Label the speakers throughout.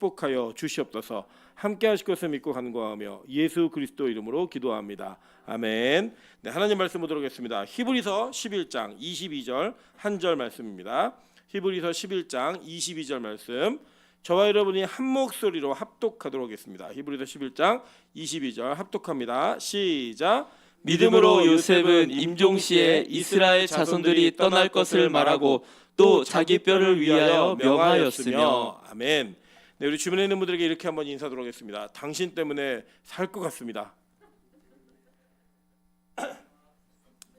Speaker 1: 축복하여 주시옵소서. 함께 하실 것을 믿고 간구하며 예수 그리스도 이름으로 기도합니다. 아멘. 네, 하나님 말씀 보도록 하겠습니다. 히브리서 11장 22절 한 절 말씀입니다. 히브리서 11장 22절 말씀, 저와 여러분이 한 목소리로 합독하도록 하겠습니다. 히브리서 11장 22절 합독합니다. 시작.
Speaker 2: 믿음으로 요셉은 임종시에 이스라엘 자손들이 떠날 것을 말하고 또 자기 뼈를 위하여 명하였으며.
Speaker 1: 아멘. 네, 우리 주변에 있는 분들에게 이렇게 한번 인사드리도록 하겠습니다. 당신 때문에 살 것 같습니다.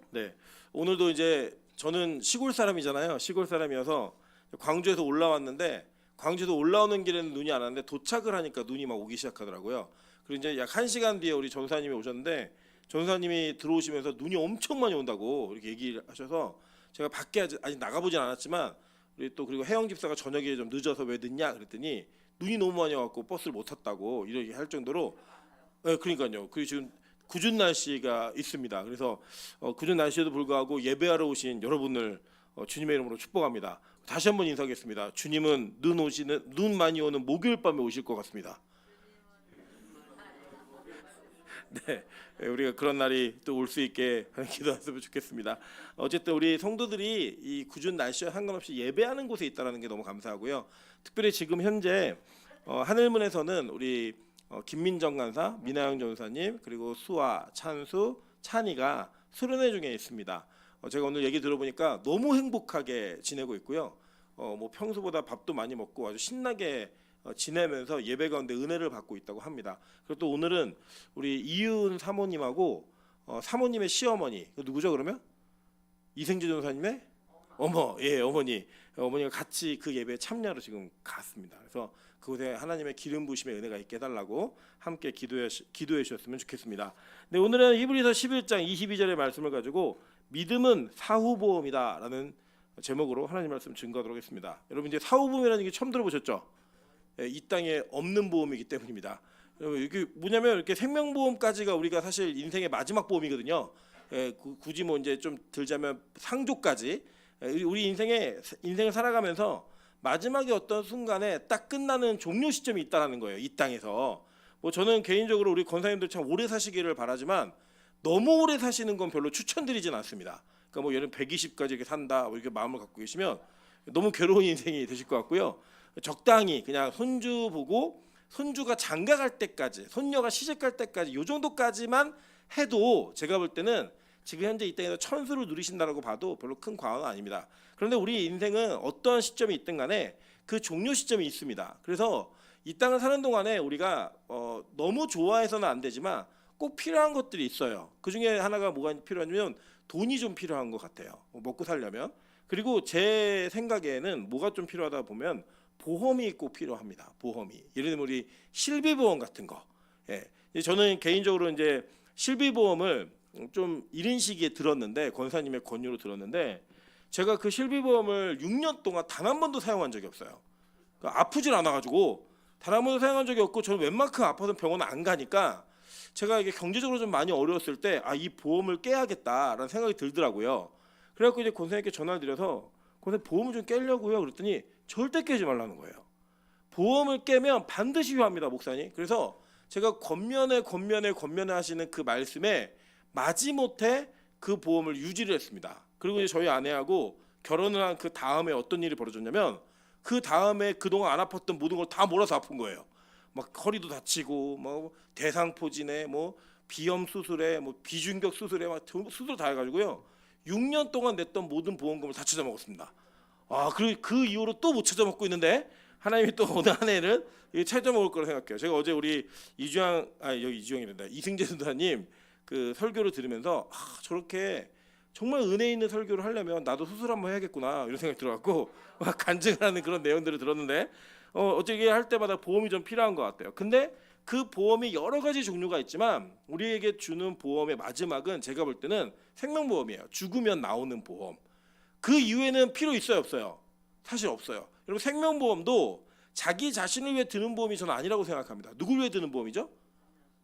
Speaker 1: 네, 오늘도 이제 저는 시골 사람이잖아요. 시골 사람이어서 광주에서 올라왔는데, 광주에서 올라오는 길에는 눈이 안 왔는데 도착을 하니까 눈이 막 오기 시작하더라고요. 그리고 이제 약 1시간 뒤에 우리 전사님이 오셨는데, 전사님이 들어오시면서 눈이 엄청 많이 온다고 이렇게 얘기를 하셔서 제가 밖에 아직 나가보진 않았지만, 우리 또 그리고 혜영 집사가 저녁에 좀 늦어서 왜 늦냐 그랬더니 눈이 너무 많이 와갖고 버스를 못 탔다고 이렇게 할 정도로, 네, 그러니까요. 그리고 지금 굽은 날씨가 있습니다. 그래서 굽은 날씨에도 불구하고 예배하러 오신 여러분을 주님의 이름으로 축복합니다. 다시 한번 인사하겠습니다. 주님은 눈 많이 오는 목요일 밤에 오실 것 같습니다. 네, 우리가 그런 날이 또 올 수 있게 기도했으면 좋겠습니다. 어쨌든 우리 성도들이 이 궂은 날씨와 상관없이 예배하는 곳에 있다는 게 너무 감사하고요. 특별히 지금 현재 하늘문에서는 우리 김민정 간사, 민하영 전사님, 그리고 수아, 찬수, 찬이가 수련회 중에 있습니다. 제가 오늘 얘기 들어보니까 너무 행복하게 지내고 있고요. 뭐 평소보다 밥도 많이 먹고 아주 신나게 지내면서 예배 가운데 은혜를 받고 있다고 합니다. 그리고 또 오늘은 우리 이윤 사모님하고 사모님의 시어머니, 누구죠 그러면? 이생재 전사님의 어머니가 같이 그 예배에 참여하러 지금 갔습니다. 그래서 그곳에 하나님의 기름 부심의 은혜가 있게 해달라고 함께 기도해 주셨으면 좋겠습니다. 네, 오늘은 히브리서 11장 22절의 말씀을 가지고 믿음은 사후보험이다라는 제목으로 하나님 말씀 증거하도록 하겠습니다. 여러분 이제 사후보험이라는 게 처음 들어보셨죠? 이 땅에 없는 보험이기 때문입니다. 이게 뭐냐면 이렇게 생명보험까지가 우리가 사실 인생의 마지막 보험이거든요. 굳이 뭐 이제 좀 들자면 상조까지 우리 인생을 살아가면서 마지막에 어떤 순간에 딱 끝나는 종료 시점이 있다라는 거예요. 이 땅에서. 뭐 저는 개인적으로 우리 권사님들 참 오래 사시기를 바라지만 너무 오래 사시는 건 별로 추천드리진 않습니다. 그러니까 뭐 예를 120까지 이렇게 산다 뭐 이렇게 마음을 갖고 계시면 너무 괴로운 인생이 되실 것 같고요. 적당히 그냥 손주 보고 손주가 장가갈 때까지, 손녀가 시집갈 때까지 이 정도까지만 해도 제가 볼 때는 지금 현재 이 땅에서 천수를 누리신다라고 봐도 별로 큰 과언은 아닙니다. 그런데 우리 인생은 어떠한 시점이 있든 간에 그 종료 시점이 있습니다. 그래서 이 땅을 사는 동안에 우리가 너무 좋아해서는 안 되지만 꼭 필요한 것들이 있어요. 그 중에 하나가 뭐가 필요하냐면 돈이 좀 필요한 것 같아요. 먹고 살려면. 그리고 제 생각에는 뭐가 좀 필요하다 보면 보험이 꼭 필요합니다. 보험이. 예를 들면 우리 실비보험 같은 거. 예. 저는 개인적으로 이제 실비보험을 좀 이른 시기에 들었는데, 권사님의 권유로 들었는데, 제가 그 실비보험을 6년 동안 단 한 번도 사용한 적이 없어요. 그러니까 아프질 않아가지고 단 한 번도 사용한 적이 없고, 저는 웬만큼 아파서 병원 안 가니까 제가 이게 경제적으로 좀 많이 어려웠을 때 이 보험을 깨야겠다라는 생각이 들더라고요. 그래갖고 이제 권사님께 전화를 드려서 권사님 보험을 좀 깨려고요. 그랬더니 절대 깨지 말라는 거예요. 보험을 깨면 반드시 위험합니다, 목사님. 그래서 제가 권면에 하시는 그 말씀에 마지못해 그 보험을 유지를 했습니다. 그리고 이제 저희 아내하고 결혼을 한 그 다음에 어떤 일이 벌어졌냐면, 그 다음에 그동안 안 아팠던 모든 걸 다 몰아서 아픈 거예요. 막 허리도 다치고, 뭐 대상포진에, 뭐 비염 수술에, 뭐 비중격 수술에 막 수술 다 해가지고요. 6년 동안 냈던 모든 보험금을 다 찾아 먹었습니다. 그리고 그 이후로 또 못 찾아 먹고 있는데 하나님이 또 오늘 한 해는 찾아 먹을 거라 생각해요. 제가 어제 우리 이주영이란다. 이승재 선사님 그 설교를 들으면서 저렇게 정말 은혜 있는 설교를 하려면 나도 수술 한번 해야겠구나 이런 생각이 들어갖고 간증하는 그런 내용들을 들었는데, 어떻게 할 때마다 보험이 좀 필요한 것 같아요. 근데 그 보험이 여러 가지 종류가 있지만 우리에게 주는 보험의 마지막은 제가 볼 때는 생명보험이에요. 죽으면 나오는 보험. 그 이후에는 필요 있어요, 없어요? 사실 없어요. 여러분 생명보험도 자기 자신을 위해 드는 보험이 저는 아니라고 생각합니다. 누굴 위해 드는 보험이죠?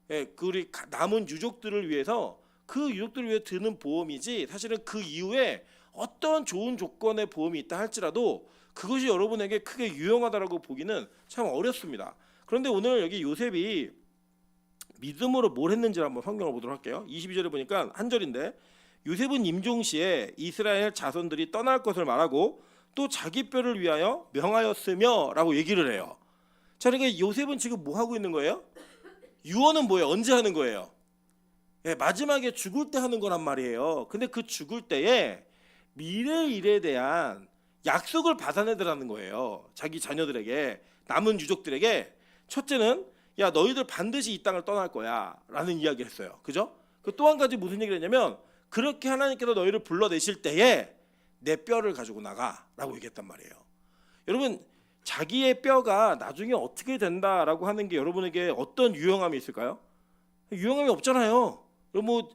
Speaker 1: 그 우리 남은 유족들을 위해서, 그 유족들을 위해 드는 보험이지, 사실은 그 이후에 어떤 좋은 조건의 보험이 있다 할지라도 그것이 여러분에게 크게 유용하다라고 보기는 참 어렵습니다. 그런데 오늘 여기 요셉이 믿음으로 뭘 했는지를 한번 성경을 보도록 할게요. 22절에 보니까 한 절인데 요셉은 임종시에 이스라엘 자손들이 떠날 것을 말하고 또 자기 뼈를 위하여 명하였으며 라고 얘기를 해요. 자, 그러니까 요셉은 지금 뭐 하고 있는 거예요? 유언은 뭐예요? 언제 하는 거예요? 예, 마지막에 죽을 때 하는 거란 말이에요. 근데 그 죽을 때에 미래 일에 대한 약속을 받아내더라는 거예요. 자기 자녀들에게, 남은 유족들에게. 첫째는 야, 너희들 반드시 이 땅을 떠날 거야 라는 이야기를 했어요. 그죠? 그 또 한 가지 무슨 얘기를 했냐면 그렇게 하나님께서 너희를 불러내실 때에 내 뼈를 가지고 나가 라고 얘기했단 말이에요. 여러분, 자기의 뼈가 나중에 어떻게 된다라고 하는 게 여러분에게 어떤 유용함이 있을까요? 유용함이 없잖아요. 뭐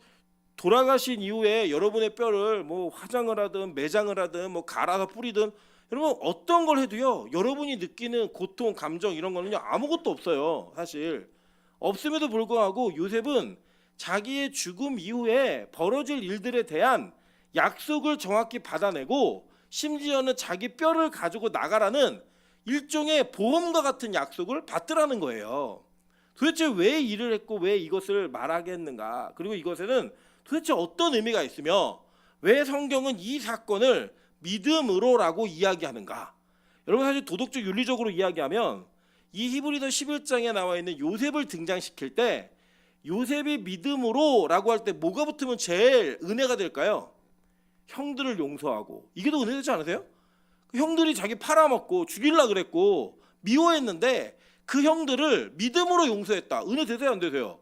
Speaker 1: 돌아가신 이후에 여러분의 뼈를 뭐 화장을 하든 매장을 하든 뭐 갈아서 뿌리든 여러분 어떤 걸 해도요, 여러분이 느끼는 고통, 감정 이런 거는요 아무것도 없어요. 사실 없음에도 불구하고 요셉은 자기의 죽음 이후에 벌어질 일들에 대한 약속을 정확히 받아내고 심지어는 자기 뼈를 가지고 나가라는 일종의 보험과 같은 약속을 받더라는 거예요. 도대체 왜 일을 했고 왜 이것을 말하게 했는가, 그리고 이것에는 도대체 어떤 의미가 있으며 왜 성경은 이 사건을 믿음으로라고 이야기하는가. 여러분, 사실 도덕적 윤리적으로 이야기하면 이 히브리서 11장에 나와 있는 요셉을 등장시킬 때 요셉이 믿음으로라고 할 때 뭐가 붙으면 제일 은혜가 될까요? 형들을 용서하고. 이게 더 은혜 되지 않으세요? 형들이 자기 팔아먹고 죽이려고 그랬고 미워했는데 그 형들을 믿음으로 용서했다. 은혜 되세요 안 되세요?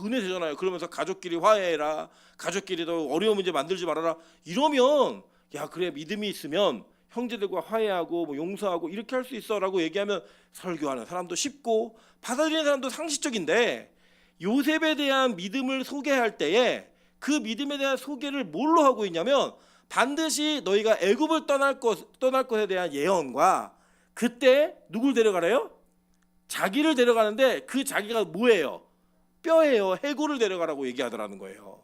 Speaker 1: 은혜 되잖아요. 그러면서 가족끼리 화해해라, 가족끼리 더 어려운 문제 만들지 말아라. 이러면 야, 그래, 믿음이 있으면 형제들과 화해하고 뭐 용서하고 이렇게 할 수 있어라고 얘기하면 설교하는 사람도 쉽고 받아들이는 사람도 상식적인데, 요셉에 대한 믿음을 소개할 때에 그 믿음에 대한 소개를 뭘로 하고 있냐면 반드시 너희가 애굽을 떠날 것에 대한 예언과 그때 누굴 데려가래요? 자기를 데려가는데 그 자기가 뭐예요? 뼈예요. 해골을 데려가라고 얘기하더라는 거예요.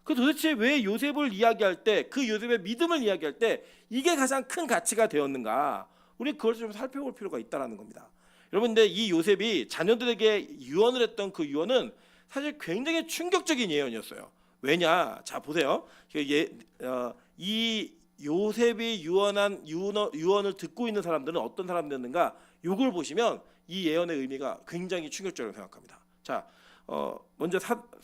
Speaker 1: 그 도대체 왜 요셉을 이야기할 때, 그 요셉의 믿음을 이야기할 때 이게 가장 큰 가치가 되었는가? 우리 그것을 좀 살펴볼 필요가 있다는 겁니다. 여러분, 근데 이 요셉이 자녀들에게 유언을 했던 그 유언은 사실 굉장히 충격적인 예언이었어요. 왜냐? 자, 보세요. 이 요셉이 유언한 유언을 듣고 있는 사람들은 어떤 사람들이었는가? 요걸 보시면 이 예언의 의미가 굉장히 충격적이라고 생각합니다. 자, 먼저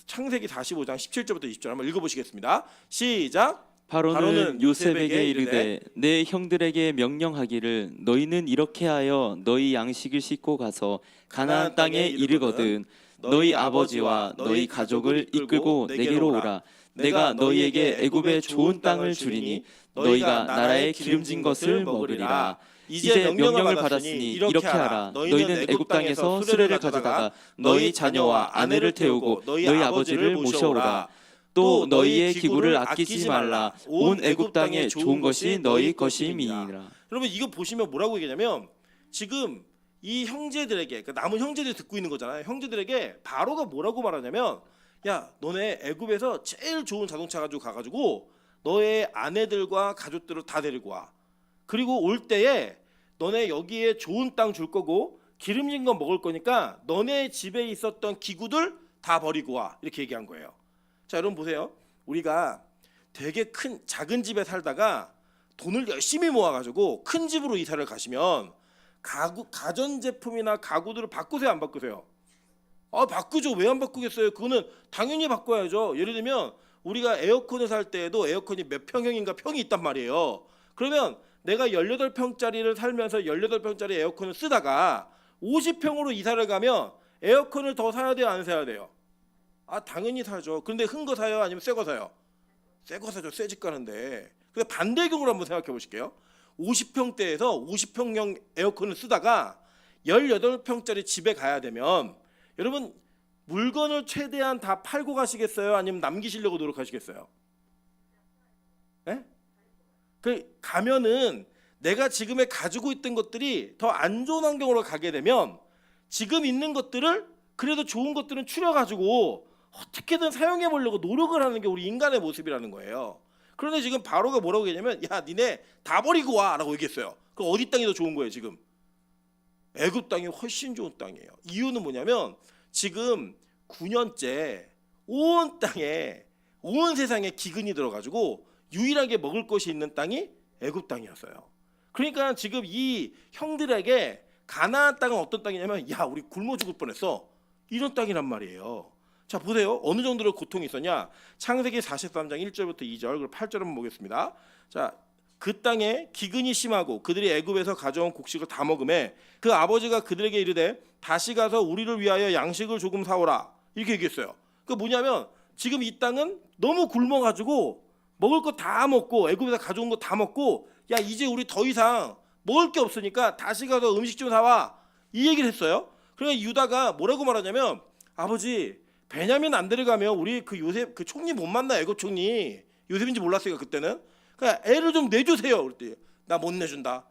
Speaker 1: 창세기 45장 17절부터 20절 한번 읽어보시겠습니다. 시작.
Speaker 2: 바로는 요셉에게 이르되 내 형들에게 명령하기를 너희는 이렇게 하여 너희 양식을 싣고 가서 가나안 땅에 이르거든 너희 아버지와 너희 가족을 이끌고 내게로 오라. 내가 너희에게 애굽의 좋은 땅을 주리니 너희가 나라의 기름진 것을 먹으리라. 이제 명령을 받았으니 이렇게 하라. 너희는 애굽 땅에서 수레를 가져다가 너희 자녀와 아내를 태우고 너희 아버지를 모셔오라. 또 너희의 기구를 아끼지 말라. 온 애굽 땅에 좋은 것이 너희 것임이니라.
Speaker 1: 여러분, 이거 보시면 뭐라고 얘기하냐면 지금 이 형제들에게, 그러니까 남은 형제들이 듣고 있는 거잖아요. 형제들에게 바로가 뭐라고 말하냐면 야, 너네 애굽에서 제일 좋은 자동차 가지고 가가지고 너의 아내들과 가족들을 다 데리고 와. 그리고 올 때에 너네 여기에 좋은 땅 줄 거고 기름진 거 먹을 거니까 너네 집에 있었던 기구들 다 버리고 와. 이렇게 얘기한 거예요. 자, 여러분 보세요. 우리가 되게 작은 집에 살다가 돈을 열심히 모아가지고 큰 집으로 이사를 가시면 가전제품이나 가구들을 바꾸세요 안 바꾸세요? 바꾸죠. 왜 안 바꾸겠어요? 그거는 당연히 바꿔야죠. 예를 들면 우리가 에어컨을 살 때에도 에어컨이 몇 평형인가 평이 있단 말이에요. 그러면 내가 18평짜리를 살면서 18평짜리 에어컨을 쓰다가 50평으로 이사를 가면 에어컨을 더 사야 돼요 안 사야 돼요? 당연히 사죠. 그런데 큰 거 사요 아니면 새 거 사요? 새 거 사죠. 새 집 가는데. 근데 반대 경우로 한번 생각해 보실게요. 50평대에서 50평형 에어컨을 쓰다가 18평짜리 집에 가야 되면 여러분 물건을 최대한 다 팔고 가시겠어요? 아니면 남기시려고 노력하시겠어요? 네? 가면은 내가 지금에 가지고 있던 것들이 더 안 좋은 환경으로 가게 되면 지금 있는 것들을 그래도 좋은 것들은 추려가지고 어떻게든 사용해 보려고 노력을 하는 게 우리 인간의 모습이라는 거예요. 그런데 지금 바로가 뭐라고 얘기냐면 야 니네 다 버리고 와라고 얘기했어요. 그럼 어디 땅이 더 좋은 거예요 지금? 애굽 땅이 훨씬 좋은 땅이에요. 이유는 뭐냐면 지금 9년째 온 땅에 온 세상에 기근이 들어가지고 유일하게 먹을 것이 있는 땅이 애굽 땅이었어요. 그러니까 지금 이 형들에게 가나안 땅은 어떤 땅이냐면 야 우리 굶어 죽을 뻔했어 이런 땅이란 말이에요. 자 보세요. 어느 정도로 고통이 있었냐. 창세기 43장 1절부터 2절 그리고 8절 한번 보겠습니다. 자, 그 땅에 기근이 심하고 그들이 애굽에서 가져온 곡식을 다 먹음에 그 아버지가 그들에게 이르되 다시 가서 우리를 위하여 양식을 조금 사오라 이렇게 얘기했어요. 그 뭐냐면 지금 이 땅은 너무 굶어가지고 먹을 거 다 먹고 애굽에서 가져온 거 다 먹고 야 이제 우리 더 이상 먹을 게 없으니까 다시 가서 음식 좀 사와 이 얘기를 했어요. 그러니까 유다가 뭐라고 말하냐면 아버지 베냐민 안 데려가면 우리 그 요셉 그 총리 못 만나 애굽 총리 요셉인지 몰랐어요 그때는. 그러니까 애를 좀 내주세요. 그랬더니 나 못 내준다.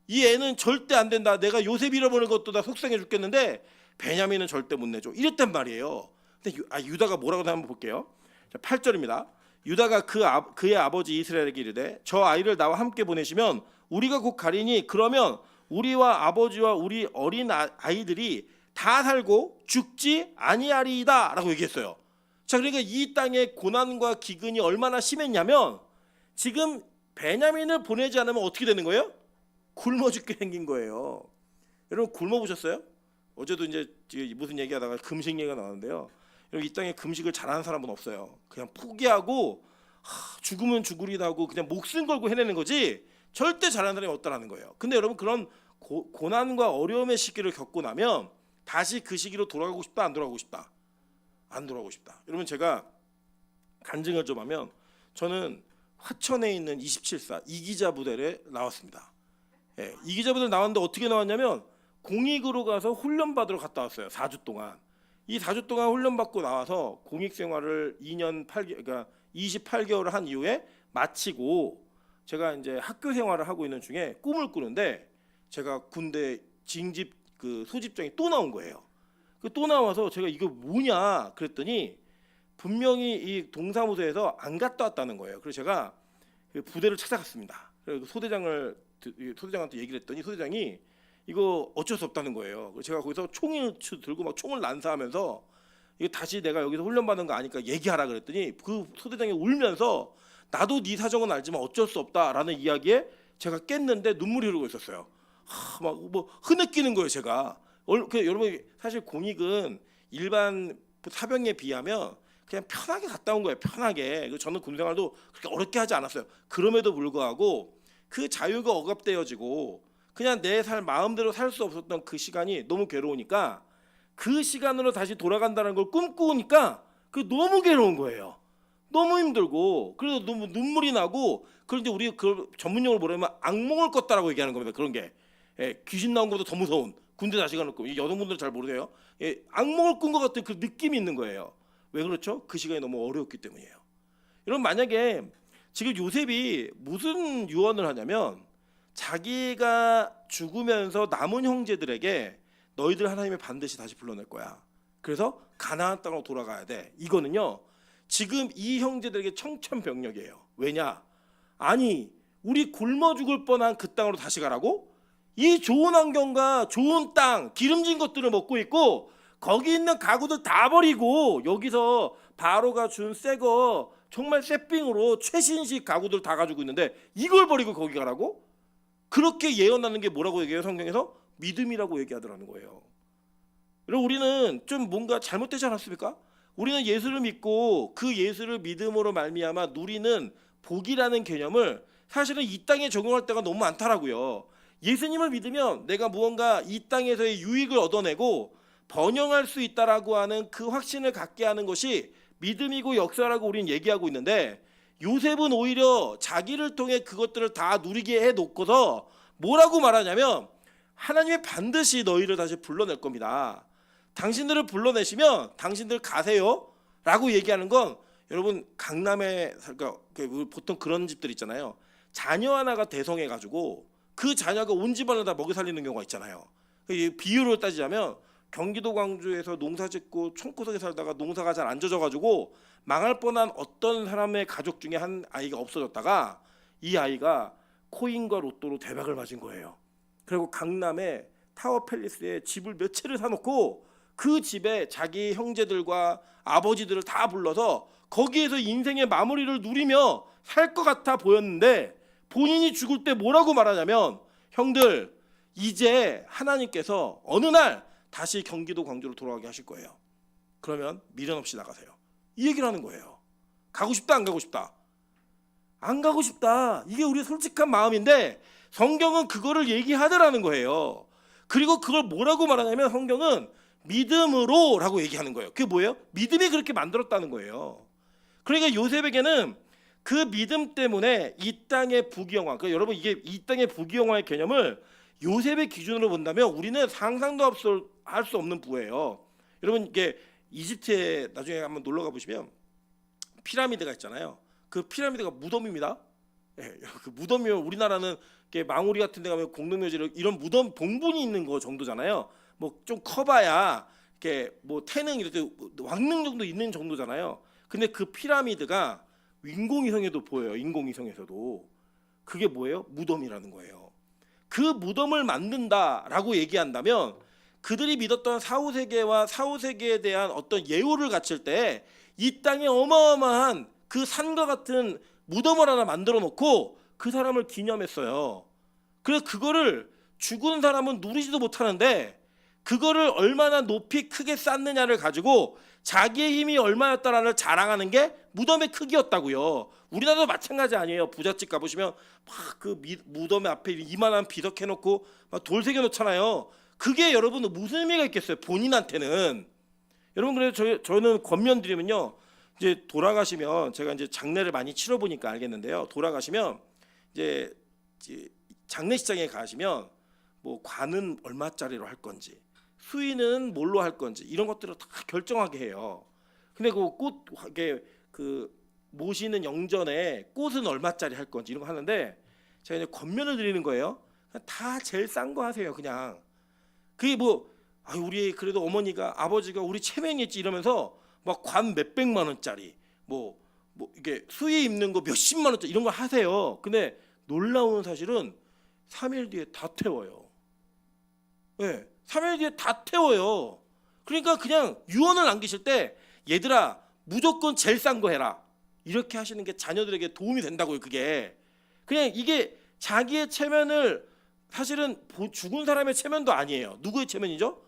Speaker 1: 이 애는 절대 안 된다. 내가 요셉 잃어버린 것도 다 속상해 죽겠는데 베냐민은 절대 못 내줘. 이랬단 말이에요. 근데 유다가 뭐라고 하나 한번 볼게요. 자, 8절입니다. 유다가 그의 아버지 이스라엘에게 이르되 저 아이를 나와 함께 보내시면 우리가 곧 가리니 그러면 우리와 아버지와 우리 어린 아이들이 다 살고 죽지 아니하리이다 라고 얘기했어요. 자 그러니까 이 땅의 고난과 기근이 얼마나 심했냐면 지금 베냐민을 보내지 않으면 어떻게 되는 거예요? 굶어 죽게 생긴 거예요. 여러분 굶어 보셨어요? 어제도 이제 무슨 얘기하다가 금식 얘기가 나왔는데요. 여러분 이 땅에 금식을 잘하는 사람은 없어요. 그냥 포기하고 죽으면 죽으리라고 그냥 목숨 걸고 해내는 거지 절대 잘하는 사람이 없다라는 거예요. 근데 여러분 그런 고난과 어려움의 시기를 겪고 나면 다시 그 시기로 돌아가고 싶다 안 돌아가고 싶다? 안 돌아가고 싶다. 여러분 제가 간증을 좀 하면 저는 화천에 있는 27사 이기자 부대에 나왔습니다. 예, 이기자 부대 나왔는데 어떻게 나왔냐면 공익으로 가서 훈련 받으러 갔다 왔어요. 4주 동안. 이 4주 동안 훈련 받고 나와서 공익 생활을 2년 8개월 그러니까 28개월을 한 이후에 마치고 제가 이제 학교 생활을 하고 있는 중에 꿈을 꾸는데 제가 군대 징집 그 소집장이 또 나온 거예요. 그 또 나와서 제가 이거 뭐냐 그랬더니 분명히 이 동사무소에서 안 갔다 왔다는 거예요. 그래서 제가 그 부대를 찾아갔습니다. 그래서 소대장한테 얘기를 했더니 소대장이 이거 어쩔 수 없다는 거예요. 그래서 제가 거기서 총을 들고 막 총을 난사하면서 이거 다시 내가 여기서 훈련받은 거 아니까 얘기하라 그랬더니 그 소대장이 울면서 나도 네 사정은 알지만 어쩔 수 없다라는 이야기에 제가 깼는데 눈물이 흐르고 있었어요. 막 뭐 흐느끼는 거예요 제가. 여러분 사실 공익은 일반 사병에 비하면 그냥 편하게 갔다 온 거예요. 편하게. 저는 군생활도 그렇게 어렵게 하지 않았어요. 그럼에도 불구하고 그 자유가 억압되어지고 그냥 내 마음대로 살 수 없었던 그 시간이 너무 괴로우니까 그 시간으로 다시 돌아간다는 걸 꿈꾸니까 그 너무 괴로운 거예요. 너무 힘들고 그래서 너무 눈물이 나고 그런데 우리 그 전문용어로 뭐라면 악몽을 꿨다라고 얘기하는 겁니다. 그런 게 귀신 나온 것보다 더 무서운 군대 다시 가는 거. 여성분들은 잘 모르세요. 악몽을 꾼 것 같은 그 느낌이 있는 거예요. 왜 그렇죠? 그 시간이 너무 어려웠기 때문이에요. 여러분 만약에 지금 요셉이 무슨 유언을 하냐면 자기가 죽으면서 남은 형제들에게 너희들 하나님이 반드시 다시 불러낼 거야. 그래서 가나안 땅으로 돌아가야 돼. 이거는요. 지금 이 형제들에게 청천벽력이에요. 왜냐? 아니 우리 굶어 죽을 뻔한 그 땅으로 다시 가라고? 이 좋은 환경과 좋은 땅, 기름진 것들을 먹고 있고 거기 있는 가구들 다 버리고 여기서 바로가 준 새거 정말 새삥으로 최신식 가구들 다 가지고 있는데 이걸 버리고 거기 가라고? 그렇게 예언하는 게 뭐라고 얘기해요? 성경에서 믿음이라고 얘기하더라는 거예요. 그리고 우리는 좀 뭔가 잘못되지 않았습니까? 우리는 예수를 믿고 그 예수를 믿음으로 말미암아 누리는 복이라는 개념을 사실은 이 땅에 적용할 때가 너무 많더라고요. 예수님을 믿으면 내가 무언가 이 땅에서의 유익을 얻어내고 번영할 수 있다라고 하는 그 확신을 갖게 하는 것이 믿음이고 역사라고 우리는 얘기하고 있는데 요셉은 오히려 자기를 통해 그것들을 다 누리게 해놓고서 뭐라고 말하냐면 하나님이 반드시 너희를 다시 불러낼 겁니다. 당신들을 불러내시면 당신들 가세요 라고 얘기하는 건 여러분 강남에 그러니까 보통 그런 집들 있잖아요. 자녀 하나가 대성해가지고 그 자녀가 온 집안을 다 먹여 살리는 경우가 있잖아요. 비유로 따지자면 경기도 광주에서 농사짓고 총구석에 살다가 농사가 잘 안 져져가지고 망할 뻔한 어떤 사람의 가족 중에 한 아이가 없어졌다가 이 아이가 코인과 로또로 대박을 맞은 거예요. 그리고 강남에 타워 팰리스에 집을 몇 채를 사놓고 그 집에 자기 형제들과 아버지들을 다 불러서 거기에서 인생의 마무리를 누리며 살 것 같아 보였는데 본인이 죽을 때 뭐라고 말하냐면 형들 이제 하나님께서 어느 날 다시 경기도 광주로 돌아가게 하실 거예요. 그러면 미련 없이 나가세요. 이 얘기를 하는 거예요. 가고 싶다 안 가고 싶다? 안 가고 싶다. 이게 우리의 솔직한 마음인데 성경은 그거를 얘기하더라는 거예요. 그리고 그걸 뭐라고 말하냐면 성경은 믿음으로 라고 얘기하는 거예요. 그게 뭐예요? 믿음이 그렇게 만들었다는 거예요. 그러니까 요셉에게는 그 믿음 때문에 이 땅의 부귀영화, 그러니까 여러분 이게 이 땅의 부귀영화의 개념을 요셉의 기준으로 본다면 우리는 상상도 할 수 없는 부예요. 여러분 이게 이집트에 나중에 한번 놀러 가 보시면 피라미드가 있잖아요. 그 피라미드가 무덤입니다. 예, 그 무덤이면 우리나라는 이렇게 망우리 같은 데 가면 공동묘지를 이런 무덤 봉분이 있는 거 정도잖아요. 뭐 좀 커봐야 이렇게 뭐 태능 이렇게 왕릉 정도 있는 정도잖아요. 근데 그 피라미드가 인공위성에도 보여요. 인공위성에서도. 그게 뭐예요? 무덤이라는 거예요. 그 무덤을 만든다라고 얘기한다면 그들이 믿었던 사후세계와 사후세계에 대한 어떤 예우를 갖출 때 이 땅에 어마어마한 그 산과 같은 무덤을 하나 만들어 놓고 그 사람을 기념했어요. 그래서 그거를 죽은 사람은 누리지도 못하는데 그거를 얼마나 높이 크게 쌓느냐를 가지고 자기의 힘이 얼마였다라는 자랑하는 게 무덤의 크기였다고요. 우리나라도 마찬가지 아니에요. 부잣집 가보시면 막 그 무덤의 앞에 이만한 비석 해놓고 막 돌 새겨 놓잖아요. 그게 여러분 무슨 의미가 있겠어요? 본인한테는. 여러분 그래서 저는 권면드리면요. 이제 돌아가시면 제가 이제 장례를 많이 치러 보니까 알겠는데요. 돌아가시면 이제 장례식장에 가시면 뭐 관은 얼마짜리로 할 건지, 수의는 뭘로 할 건지 이런 것들을 다 결정하게 해요. 근데 그 꽃 그 모시는 영전에 꽃은 얼마짜리 할 건지 이런 거 하는데 제가 이제 권면을 드리는 거예요. 다 제일 싼 거 하세요. 그냥 그게 뭐 우리 그래도 어머니가 아버지가 우리 체면이었지 이러면서 막 관 몇백만 원짜리 뭐 이게 수의 입는 거 몇십만 원짜리 이런 거 하세요. 근데 놀라운 사실은 3일 뒤에 다 태워요. 네, 3일 뒤에 다 태워요. 그러니까 그냥 유언을 남기실 때 얘들아 무조건 제일 싼 거 해라 이렇게 하시는 게 자녀들에게 도움이 된다고요. 그게 그냥 이게 자기의 체면을 사실은 죽은 사람의 체면도 아니에요. 누구의 체면이죠?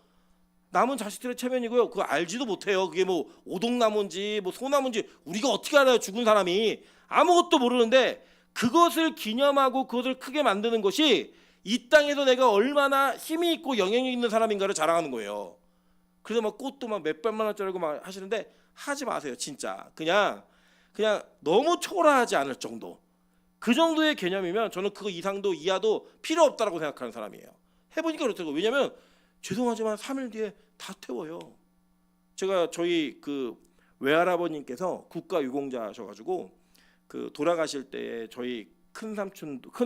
Speaker 1: 남은 자식들의 체면이고요. 그거 알지도 못해요. 그게 뭐 오동나무인지 뭐 소나무인지 우리가 어떻게 알아요? 죽은 사람이 아무것도 모르는데 그것을 기념하고 그것을 크게 만드는 것이 이 땅에서 내가 얼마나 힘이 있고 영향력 있는 사람인가를 자랑하는 거예요. 그래서 막 꽃도 막 몇백만 원짜리고 막 하시는데 하지 마세요. 진짜 그냥 너무 초라하지 않을 정도. 그 정도의 개념이면 저는 그거 이상도 이하도 필요 없다라고 생각하는 사람이에요. 해보니까 그렇다고. 왜냐하면 죄송하지만 3일 뒤에 다 태워요. 제가 저희 그 외할아버님께서 국가유공자셔가지고 그 돌아가실 때 저희 큰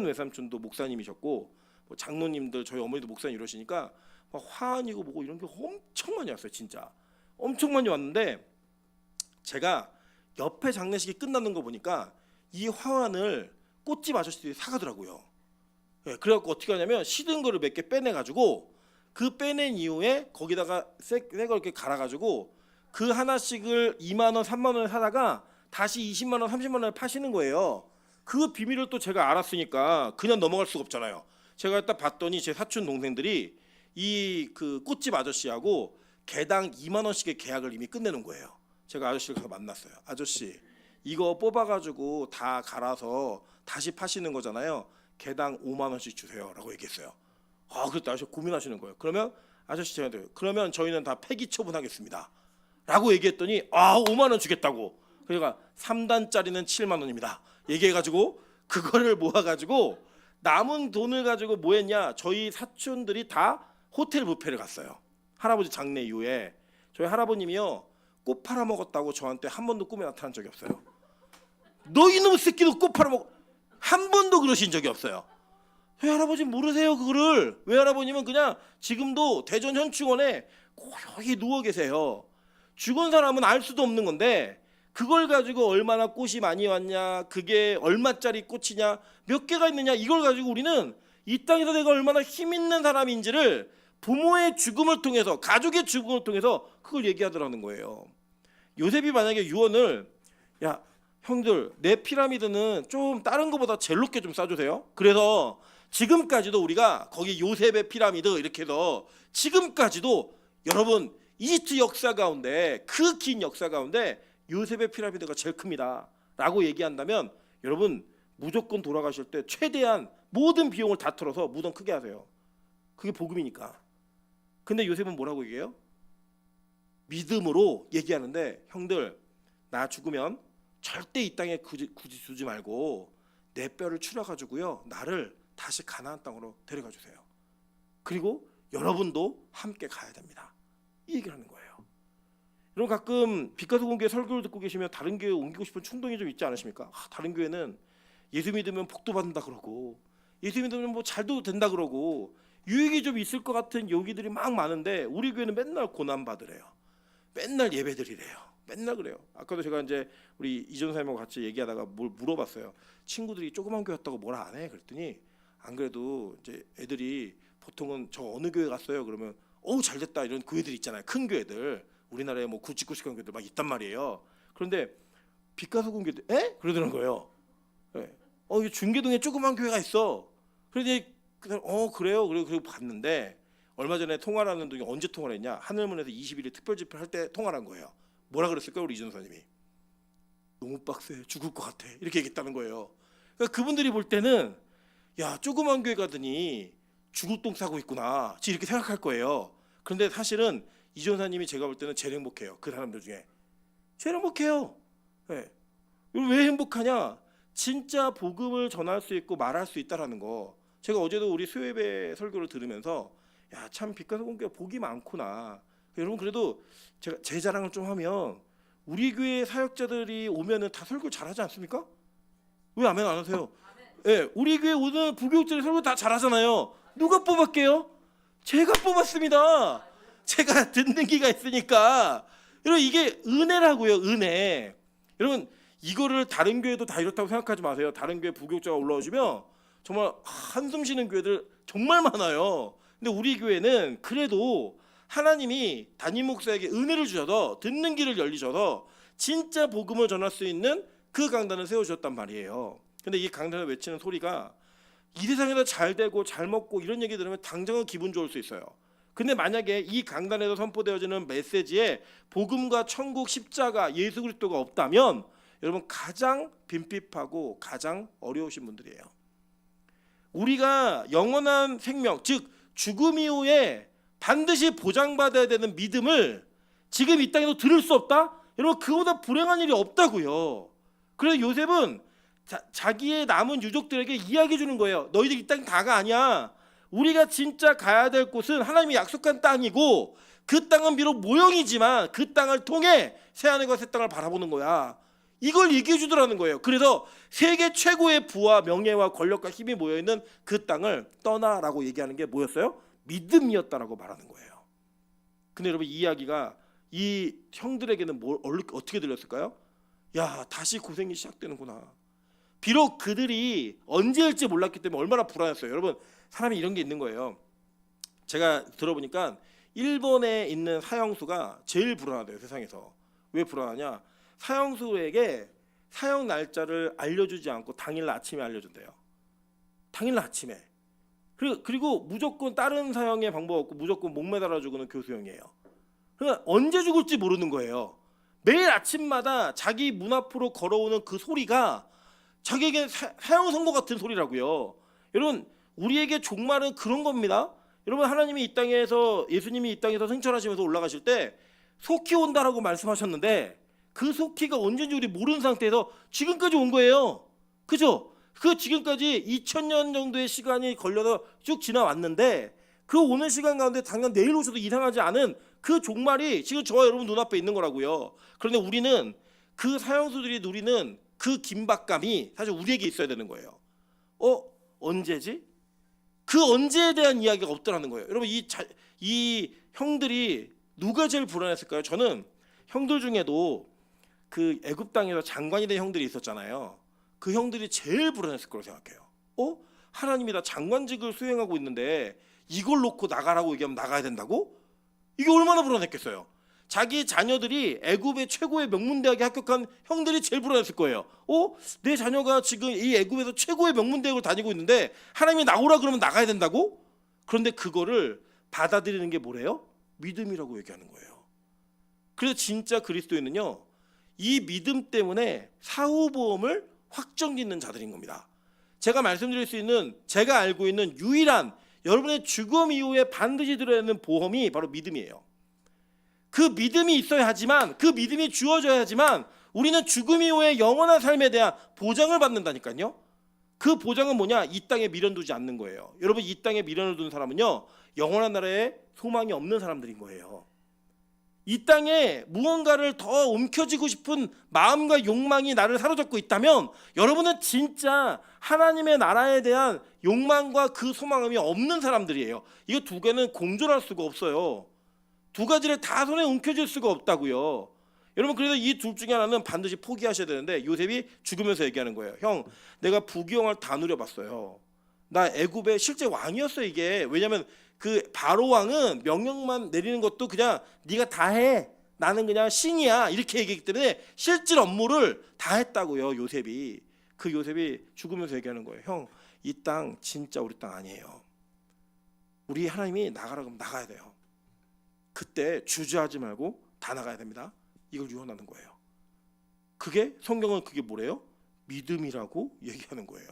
Speaker 1: 외삼촌도 목사님이셨고 뭐 장로님들 저희 어머니도 목사님 이러시니까 막 화환이고 뭐고 이런 게 엄청 많이 왔어요. 진짜 엄청 많이 왔는데 제가 옆에 장례식이 끝나는 거 보니까 이 화환을 꽃집 아저씨들이 사가더라고요. 네, 그래갖고 어떻게 하냐면 시든 거를 몇 개 빼내가지고 그 빼낸 이후에 거기다가 새걸 이렇게 갈아가지고 그 하나씩을 2만 원, 3만 원에 사다가 다시 20만 원, 30만 원에 파시는 거예요. 그 비밀을 또 제가 알았으니까 그냥 넘어갈 수가 없잖아요. 제가 딱 봤더니 제 사촌 동생들이 이 그 꽃집 아저씨하고 개당 2만 원씩의 계약을 이미 끝내는 거예요. 제가 아저씨를 가서 만났어요. 아저씨 이거 뽑아가지고 다 갈아서 다시 파시는 거잖아요. 개당 5만 원씩 주세요라고 얘기했어요. 그랬다 아저씨 고민하시는 거예요. 그러면 아저씨 제가 그러면 저희는 다 폐기 처분하겠습니다 라고 얘기했더니 5만 원 주겠다고. 그러니까 3단짜리는 7만 원입니다 얘기해가지고 그거를 모아가지고 남은 돈을 가지고 뭐 했냐, 저희 사촌들이 다 호텔 뷔페를 갔어요. 할아버지 장례 이후에. 저희 할아버님이요 꽃 팔아먹었다고 저한테 한 번도 꿈에 나타난 적이 없어요. 너 이놈의 새끼도 꽃 팔아먹어 한 번도 그러신 적이 없어요. 저희 할아버지 모르세요 그거를. 외할아버님은 그냥 지금도 대전 현충원에 고요히 누워 계세요. 죽은 사람은 알 수도 없는 건데 그걸 가지고 얼마나 꽃이 많이 왔냐, 그게 얼마짜리 꽃이냐, 몇 개가 있느냐, 이걸 가지고 우리는 이 땅에서 내가 얼마나 힘 있는 사람인지를 부모의 죽음을 통해서, 가족의 죽음을 통해서 그걸 얘기하더라는 거예요. 요셉이 만약에 유언을, 야 형들 내 피라미드는 좀 다른 거보다 제일 높게 좀 쌓아주세요. 그래서 지금까지도 우리가 거기 요셉의 피라미드 이렇게 해서 지금까지도 여러분 이집트 역사 가운데, 그 긴 역사 가운데 요셉의 피라미드가 제일 큽니다 라고 얘기한다면 여러분 무조건 돌아가실 때 최대한 모든 비용을 다 털어서 무덤 크게 하세요. 그게 복음이니까. 근데 요셉은 뭐라고 얘기해요? 믿음으로 얘기하는데, 형들 나 죽으면 절대 이 땅에 굳이 두지 말고 내 뼈를 추려가지고요 나를 다시 가나안 땅으로 데려가 주세요. 그리고 여러분도 함께 가야 됩니다. 이 얘기를 하는 거예요. 여러분 가끔 빛가서 공교회 설교를 듣고 계시면 다른 교회 옮기고 싶은 충동이 좀 있지 않으십니까? 다른 교회는 예수 믿으면 복도 받는다 그러고, 예수 믿으면 뭐 잘도 된다 그러고, 유익이 좀 있을 것 같은 요기들이 막 많은데 우리 교회는 맨날 고난 받으래요. 맨날 예배드리래요. 맨날 그래요. 아까도 제가 이제 우리 이전사님하고 같이 얘기하다가 뭘 물어봤어요. 친구들이 조그만 교회 왔다고 뭐라 안 해? 그랬더니 안 그래도 이제 애들이 보통은 저 어느 교회 갔어요? 그러면 어우 잘됐다 이런 교회들 있잖아요. 큰 교회들. 우리나라에 뭐 굵직굵직한 교회들 막 있단 말이에요. 그런데 빛가서 교회들 에? 그러더라는 거예요. 네. 이 중계동에 조그만 교회가 있어. 그래서 그래요. 그리고 봤는데 얼마 전에 통화를 하는 중에, 언제 통화를 했냐? 하늘문에서 21일 특별 집회를 할 때 통화를 한 거예요. 뭐라 그랬을까요? 우리 이전사님이 너무 빡세, 죽을 것 같아 이렇게 얘기했다는 거예요. 그러니까 그분들이 볼 때는 야 조그만 교회 가더니 죽을 똥 싸고 있구나 이렇게 생각할 거예요. 그런데 사실은 이전사님이 제가 볼 때는 제일 행복해요. 그 사람들 중에 제일 행복해요. 네. 왜 행복하냐? 진짜 복음을 전할 수 있고 말할 수 있다라는 거. 제가 어제도 우리 수요예배 설교를 들으면서 야 참 빛가서 공교가 복이 많구나. 여러분 그래도 제가 제 자랑을 좀 하면 우리 교회 사역자들이 오면은 다 설교 잘하지 않습니까? 왜 아멘 안 하세요? 예, 우리 교회 오는 부교육자들 설교 다 잘하잖아요. 누가 뽑았게요? 제가 뽑았습니다. 제가 듣는 기가 있으니까. 여러분 이게 은혜라고요, 은혜. 여러분 이거를 다른 교회도 다 이렇다고 생각하지 마세요. 다른 교회 부교육자가 올라오시면 정말 한숨 쉬는 교회들 정말 많아요. 근데 우리 교회는 그래도 하나님이 담임 목사에게 은혜를 주셔서 듣는 길을 열리셔서 진짜 복음을 전할 수 있는 그 강단을 세워주셨단 말이에요. 근데 이 강단을 외치는 소리가 이 세상에서 잘 되고 잘 먹고 이런 얘기 들으면 당장은 기분 좋을 수 있어요. 근데 만약에 이 강단에서 선포되어지는 메시지에 복음과 천국, 십자가, 예수 그리스도가 없다면 여러분 가장 빈핍하고 가장 어려우신 분들이에요. 우리가 영원한 생명, 즉 죽음 이후에 반드시 보장받아야 되는 믿음을 지금 이 땅에서 들을 수 없다? 여러분 그보다 불행한 일이 없다고요. 그래서 요셉은 자기의 남은 유족들에게 이야기해 주는 거예요. 너희들 이 땅 다가 아니야. 우리가 진짜 가야 될 곳은 하나님이 약속한 땅이고, 그 땅은 비록 모형이지만 그 땅을 통해 새하늘과 새 땅을 바라보는 거야. 이걸 얘기해 주더라는 거예요. 그래서 세계 최고의 부와 명예와 권력과 힘이 모여있는 그 땅을 떠나라고 얘기하는 게 뭐였어요? 믿음이었다라고 말하는 거예요. 근데 여러분 이 이야기가 이 형들에게는 어떻게 들렸을까요? 야 다시 고생이 시작되는구나. 비록 그들이 언제일지 몰랐기 때문에 얼마나 불안했어요. 여러분 사람이 이런 게 있는 거예요. 제가 들어보니까 일본에 있는 사형수가 제일 불안하대요, 세상에서. 왜 불안하냐? 사형수에게 사형 날짜를 알려주지 않고 당일날 아침에 알려준대요. 당일날 아침에. 그리고 무조건 다른 사형의 방법 없고 무조건 목매달아 죽는 교수형이에요. 그러니까 언제 죽을지 모르는 거예요. 매일 아침마다 자기 문 앞으로 걸어오는 그 소리가 자기에게 사형 선고 같은 소리라고요. 여러분 우리에게 종말은 그런 겁니다. 여러분 하나님이 이 땅에서, 예수님이 이 땅에서 승천하시면서 올라가실 때 속히 온다라고 말씀하셨는데 그 속히가 언제인지 우리 모르는 상태에서 지금까지 온 거예요. 그죠? 그 지금까지 2000년 정도의 시간이 걸려서 쭉 지나왔는데 그 오는 시간 가운데 당장 내일 오셔도 이상하지 않은 그 종말이 지금 저와 여러분 눈앞에 있는 거라고요. 그런데 우리는 그 사형수들이 누리는 그 긴박감이 사실 우리에게 있어야 되는 거예요. 언제지? 그 언제에 대한 이야기가 없더라는 거예요. 여러분 이 형들이 누가 제일 불안했을까요? 저는 형들 중에도 그 애굽 땅에서 장관이 된 형들이 있었잖아요. 그 형들이 제일 불안했을 거라고 생각해요. 하나님이 나 장관직을 수행하고 있는데 이걸 놓고 나가라고 얘기하면 나가야 된다고? 이게 얼마나 불안했겠어요. 자기 자녀들이 애굽의 최고의 명문대학에 합격한 형들이 제일 불안했을 거예요. 내 자녀가 지금 이 애굽에서 최고의 명문대학을 다니고 있는데 하나님이 나오라 그러면 나가야 된다고? 그런데 그거를 받아들이는 게 뭐래요? 믿음이라고 얘기하는 거예요. 그래서 진짜 그리스도인은요, 이 믿음 때문에 사후보험을 확정짓는 자들인 겁니다. 제가 말씀드릴 수 있는, 제가 알고 있는 유일한 여러분의 죽음 이후에 반드시 들어야 하는 보험이 바로 믿음이에요. 그 믿음이 있어야 하지만, 그 믿음이 주어져야 하지만 우리는 죽음 이후에 영원한 삶에 대한 보장을 받는다니까요. 그 보장은 뭐냐? 이 땅에 미련 두지 않는 거예요. 여러분, 이 땅에 미련을 두는 사람은요, 영원한 나라에 소망이 없는 사람들인 거예요. 이 땅에 무언가를 더 움켜쥐고 싶은 마음과 욕망이 나를 사로잡고 있다면 여러분은 진짜 하나님의 나라에 대한 욕망과 그 소망이 없는 사람들이에요. 이거 두 개는 공존할 수가 없어요. 두 가지를 다 손에 움켜쥘 수가 없다고요. 여러분, 그래서 이 둘 중에 하나는 반드시 포기하셔야 되는데, 요셉이 죽으면서 얘기하는 거예요. 형, 내가 부귀영화를 다 누려봤어요. 나 애굽의 실제 왕이었어. 이게 왜냐면 그 바로 왕은 명령만 내리는 것도 그냥 네가 다 해, 나는 그냥 신이야, 이렇게 얘기했기 때문에 실질 업무를 다 했다고요. 요셉이. 그 요셉이 죽으면서 얘기하는 거예요. 형, 이 땅 진짜 우리 땅 아니에요. 우리 하나님이 나가라 그러면 나가야 돼요. 그때 주저하지 말고 다 나가야 됩니다. 이걸 유언하는 거예요. 그게 성경은 그게 뭐래요? 믿음이라고 얘기하는 거예요.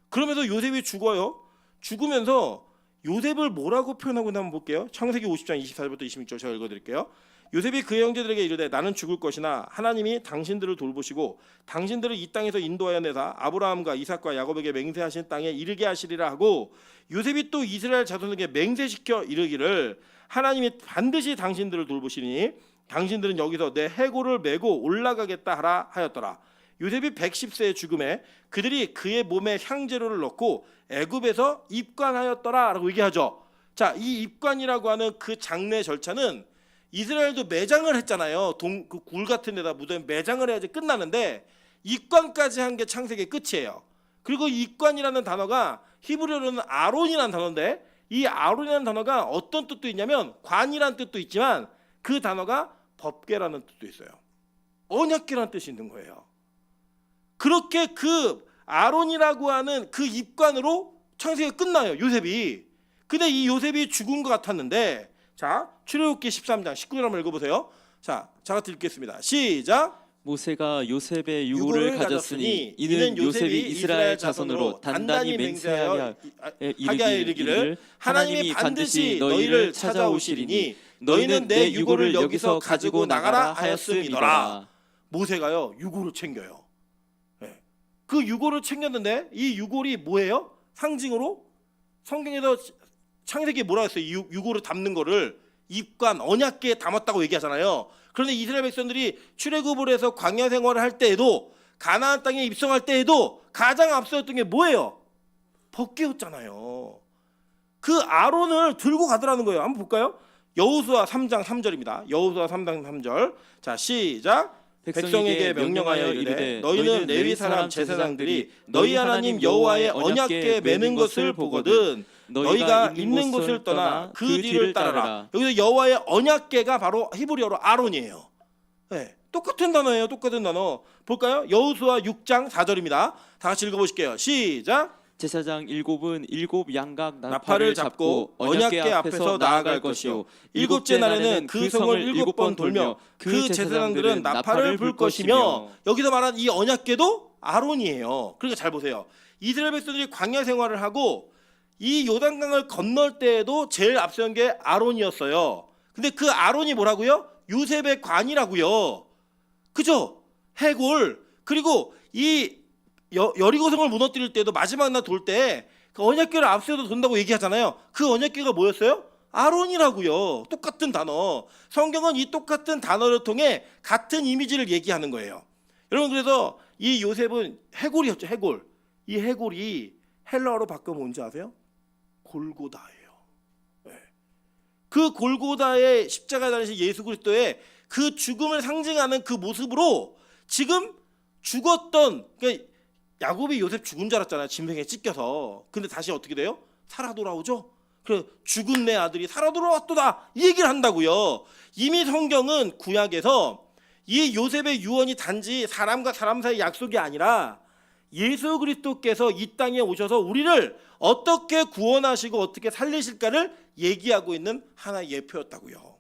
Speaker 1: 그러면서 요셉이 죽어요. 죽으면서 요셉을 뭐라고 표현하고 있나 한번 볼게요. 창세기 50장 24절부터 26절 제가 읽어드릴게요. 요셉이 그의 형제들에게 이르되 나는 죽을 것이나 하나님이 당신들을 돌보시고 당신들을 이 땅에서 인도하여 내사 아브라함과 이삭과 야곱에게 맹세하신 땅에 이르게 하시리라 하고, 요셉이 또 이스라엘 자손에게 맹세시켜 이르기를 하나님이 반드시 당신들을 돌보시니 당신들은 여기서 내 해골을 메고 올라가겠다 하라 하였더라. 요셉이 110세의 죽음에 그들이 그의 몸에 향재료를 넣고 애굽에서 입관하였더라라고 얘기하죠. 자, 이 입관이라고 하는 그 장례 절차는 이스라엘도 매장을 했잖아요. 그 굴 같은 데다 묻어 매장을 해야지 끝나는데 입관까지 한 게 창세기의 끝이에요. 그리고 입관이라는 단어가 히브리어로는 아론이라는 단어인데, 이 아론이라는 단어가 어떤 뜻도 있냐면 관이라는 뜻도 있지만 그 단어가 법궤라는 뜻도 있어요. 언약궤라는 뜻이 있는 거예요. 그렇게 그 아론이라고 하는 그 입관으로 창세기가 끝나요. 요셉이. 근데 이 요셉이 죽은 것 같았는데, 자, 출애굽기 13장 19절 한번 읽어보세요. 자, 같이 읽겠습니다. 시작.
Speaker 2: 모세가 요셉의 유고를 가졌으니 이는 요셉이 이스라엘 자손으로 단단히 맹세하게 하여 이르기를 하나님이 반드시 너희를 찾아오시리니 너희는 내 유고를 여기서 가지고 나가라 하였음이더라.
Speaker 1: 모세가요, 유고를 챙겨요. 네. 그 유고를 챙겼는데 이 유골이 뭐예요? 상징으로 성경에서 창세기에 뭐라 했어요? 유고를 담는 거를 입관, 언약궤에 담았다고 얘기하잖아요. 그런데 이스라엘 백성들이 출애굽을 해서 광야 생활을 할 때에도, 가나안 땅에 입성할 때에도 가장 앞서였던 게 뭐예요? 법궤였잖아요. 그 아론을 들고 가더라는 거예요. 한번 볼까요? 여호수아 3장 3절입니다. 여호수아 3장 3절. 자, 시작. 백성에게 명령하여 이르되 너희는 레위 사람 제사장들이 너희 하나님 여호와의 언약궤 매는 것을 보거든 너희가 있는 곳을 떠나 그 뒤를 따르라. 여기서 여호와의 언약궤가 바로 히브리어로 아론이에요. 네, 똑같은 단어예요. 똑같은 단어. 볼까요? 여호수아 6장 4절입니다. 다 같이 읽어보실게요. 시작.
Speaker 2: 제사장 일곱은 일곱 양각
Speaker 1: 나팔을 잡고 언약궤 앞에서 나아갈 것이요 일곱째 날에는 그 성을 7번 돌며 그 제사장들은 나팔을 불 것이며. 여기서 말한 이 언약궤도 아론이에요. 그러니까 잘 보세요. 이스라엘 백성들이 광야 생활을 하고 이 요단강을 건널 때에도 제일 앞선 게 아론이었어요. 근데 그 아론이 뭐라고요? 요셉의 관이라고요. 그죠? 해골. 그리고 이 여리고성을 무너뜨릴 때도 마지막 날 돌 때 그 언약궤를 앞세워서 돈다고 얘기하잖아요. 그 언약궤가 뭐였어요? 아론이라고요. 똑같은 단어. 성경은 이 똑같은 단어를 통해 같은 이미지를 얘기하는 거예요. 여러분, 그래서 이 요셉은 해골이었죠. 해골. 이 해골이 헬라어로 바꾸면 뭔지 아세요? 골고다예요. 네. 그 골고다의 십자가에 달리신 예수 그리스도의 그 죽음을 상징하는 그 모습으로 지금 죽었던, 그러니까 야곱이 요셉 죽은 줄 알았잖아요. 짐승에 찢겨서. 근데 다시 어떻게 돼요? 살아 돌아오죠. 그래, 죽은 내 아들이 살아 돌아왔도다, 이 얘기를 한다고요. 이미 성경은 구약에서 이 요셉의 유언이 단지 사람과 사람 사이 약속이 아니라 예수 그리스도께서 이 땅에 오셔서 우리를 어떻게 구원하시고 어떻게 살리실까를 얘기하고 있는 하나의 예표였다고요.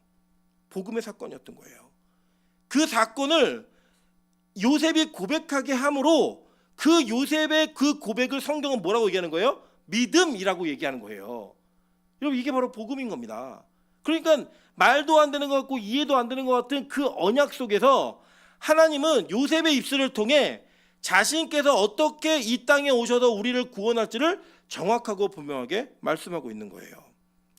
Speaker 1: 복음의 사건이었던 거예요. 그 사건을 요셉이 고백하게 함으로 그 요셉의 그 고백을 성경은 뭐라고 얘기하는 거예요? 믿음이라고 얘기하는 거예요. 여러분, 이게 바로 복음인 겁니다. 그러니까 말도 안 되는 것 같고 이해도 안 되는 것 같은 그 언약 속에서 하나님은 요셉의 입술을 통해 자신께서 어떻게 이 땅에 오셔서 우리를 구원할지를 정확하고 분명하게 말씀하고 있는 거예요.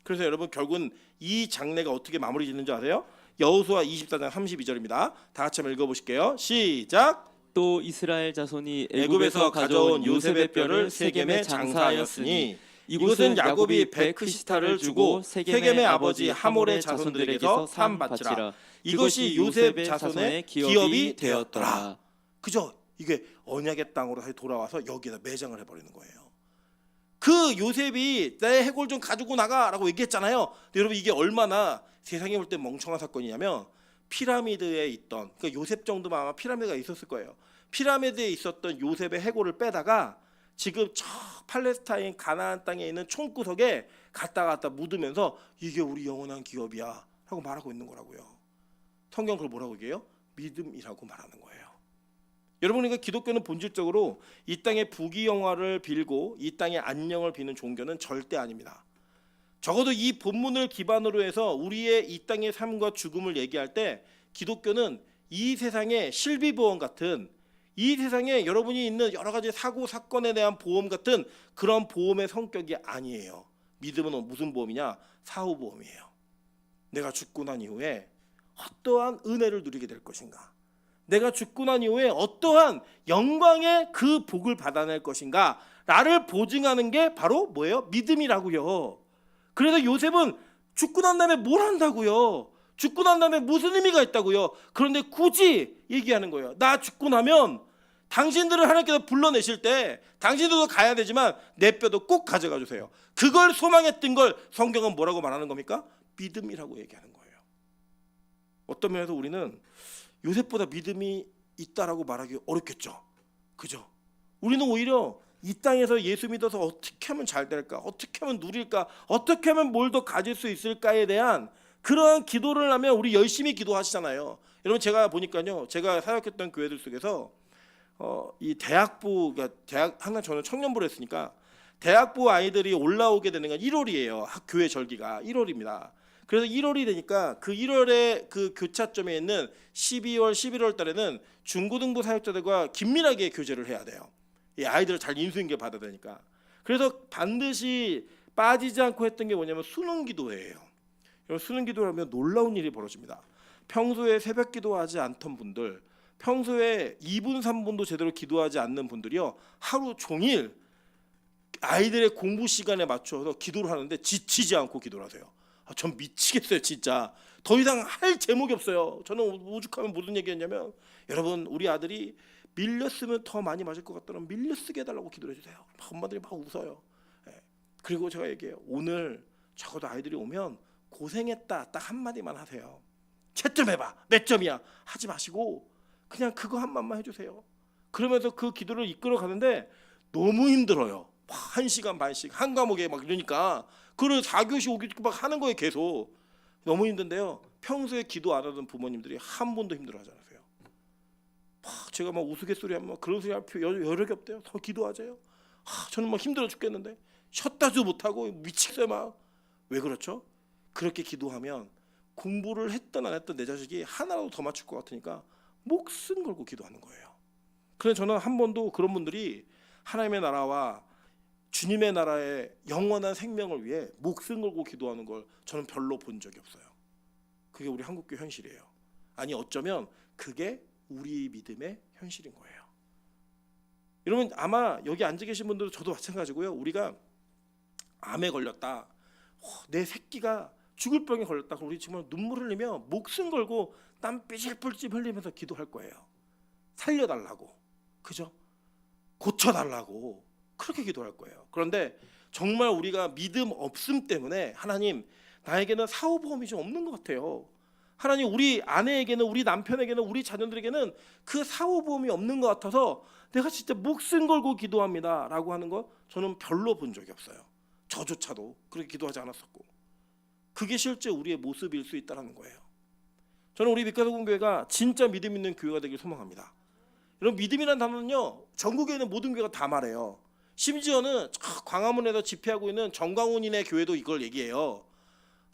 Speaker 1: 그래서 여러분, 결국은 이 장례가 어떻게 마무리 짓는 줄 아세요? 여호수아 24장 32절입니다. 다 같이 한번 읽어보실게요. 시작.
Speaker 2: 또 이스라엘 자손이
Speaker 1: 애굽에서 가져온 요셉의 뼈를 세겜에 장사하였으니 이곳은 야곱이 베크시타를 주고 세겜의 아버지 하몰의 자손들에게서 산 바치라. 이것이 요셉 자손의 기업이 되었더라. 그죠? 이게 언약의 땅으로 다시 돌아와서 여기에다 매장을 해버리는 거예요. 그 요셉이 내 해골 좀 가지고 나가라고 얘기했잖아요. 근데 여러분, 이게 얼마나 세상에 볼 때 멍청한 사건이냐면, 피라미드에 있던, 그러니까 요셉 정도면 아마 피라미드가 있었을 거예요. 피라미드에 있었던 요셉의 해골을 빼다가 지금 저 팔레스타인 가나안 땅에 있는 총구석에 갖다 묻으면서 이게 우리 영원한 기업이야 라고 말하고 있는 거라고요. 성경 그걸 뭐라고 얘기해요? 믿음이라고 말하는 거예요. 여러분, 그러니까 기독교는 본질적으로 이 땅의 부귀영화를 빌고 이 땅의 안녕을 비는 종교는 절대 아닙니다. 적어도 이 본문을 기반으로 해서 우리의 이 땅의 삶과 죽음을 얘기할 때 기독교는 이 세상의 실비보험 같은, 이 세상에 여러분이 있는 여러 가지 사고 사건에 대한 보험 같은 그런 보험의 성격이 아니에요. 믿음은 무슨 보험이냐? 사후보험이에요. 내가 죽고 난 이후에 어떠한 은혜를 누리게 될 것인가, 내가 죽고 난 이후에 어떠한 영광의 그 복을 받아낼 것인가 나를 보증하는 게 바로 뭐예요? 믿음이라고요. 그래서 요셉은 죽고 난 다음에 뭘 한다고요? 죽고 난 다음에 무슨 의미가 있다고요? 그런데 굳이 얘기하는 거예요. 나 죽고 나면 당신들을 하나님께서 불러내실 때 당신들도 가야 되지만 내 뼈도 꼭 가져가 주세요. 그걸 소망했던 걸 성경은 뭐라고 말하는 겁니까? 믿음이라고 얘기하는 거예요. 어떤 면에서 우리는 요셉보다 믿음이 있다라고 말하기 어렵겠죠. 그죠? 우리는 오히려 이 땅에서 예수 믿어서 어떻게 하면 잘 될까, 어떻게 하면 누릴까, 어떻게 하면 뭘 더 가질 수 있을까에 대한 그러한 기도를 하면 우리 열심히 기도하시잖아요. 여러분, 제가 보니까요, 제가 사역했던 교회들 속에서 이 대학부, 그러니까 대학, 항상 저는 청년부를 했으니까 대학부 아이들이 올라오게 되는 건 1월이에요. 교회 절기가 1월입니다. 그래서 1월이 되니까 그 1월에 그 교차점에 있는 12월, 11월 달에는 중고등부 사역자들과 긴밀하게 교제를 해야 돼요. 이 아이들을 잘 인수인계 받아야 되니까. 그래서 반드시 빠지지 않고 했던 게 뭐냐면 수능 기도회예요. 수능 기도를 하면 놀라운 일이 벌어집니다. 평소에 새벽 기도하지 않던 분들, 평소에 2분 3분도 제대로 기도하지 않는 분들이요, 하루 종일 아이들의 공부 시간에 맞춰서 기도를 하는데 지치지 않고 기도를 하세요. 전 미치겠어요, 진짜. 더 이상 할 제목이 없어요. 저는 오죽하면 무슨 얘기했냐면, 여러분, 우리 아들이 밀렸으면 더 많이 맞을 것 같다면 밀려쓰게 해달라고 기도를 해주세요. 엄마들이 막 웃어요. 그리고 제가 얘기해요. 오늘 적어도 아이들이 오면 고생했다 딱 한마디만 하세요. 채점 해봐, 몇 점이야 하지 마시고 그냥 그거 한마디만 해주세요. 그러면서 그 기도를 이끌어 가는데 너무 힘들어요. 1시간 반씩 한 과목에 막 이러니까 그걸 4교시 5교시 막 하는 거에 계속 너무 힘든데요. 평소에 기도 안 하던 부모님들이 한 번도 힘들어하지 않으세요. 제가 막 우스갯소리 하면 그런 소리 할 필요 여력이 없대요. 더 기도하세요. 저는 막 힘들어 죽겠는데 쉬었다도 못하고 미치겠어요 막. 왜 그렇죠? 그렇게 기도하면 공부를 했든 안 했든 내 자식이 하나라도 더 맞출 것 같으니까 목숨 걸고 기도하는 거예요. 그래서 저는 한 번도 그런 분들이 하나님의 나라와 주님의 나라의 영원한 생명을 위해 목숨 걸고 기도하는 걸 저는 별로 본 적이 없어요. 그게 우리 한국교 현실이에요. 아니, 어쩌면 그게 우리 믿음의 현실인 거예요. 여러분, 아마 여기 앉아 계신 분들도 저도 마찬가지고요. 우리가 암에 걸렸다, 내 새끼가 죽을 병에 걸렸다. 그럼 우리 정말 눈물 흘리며 목숨 걸고 땀 삐질삐질 흘리면서 기도할 거예요. 살려달라고, 그죠? 고쳐달라고 그렇게 기도할 거예요. 그런데 정말 우리가 믿음 없음 때문에 하나님 나에게는 사후보험이 좀 없는 것 같아요. 하나님 우리 아내에게는, 우리 남편에게는, 우리 자녀들에게는 그 사후보험이 없는 것 같아서 내가 진짜 목숨 걸고 기도합니다 라고 하는 거 저는 별로 본 적이 없어요. 저조차도 그렇게 기도하지 않았었고, 그게 실제 우리의 모습일 수 있다는 거예요. 저는 우리 빛가서공교회가 진짜 믿음 있는 교회가 되길 소망합니다. 여러분, 믿음이라는 단어는요 전국에 있는 모든 교회가 다 말해요. 심지어는 광화문에서 집회하고 있는 정광훈이네 교회도 이걸 얘기해요.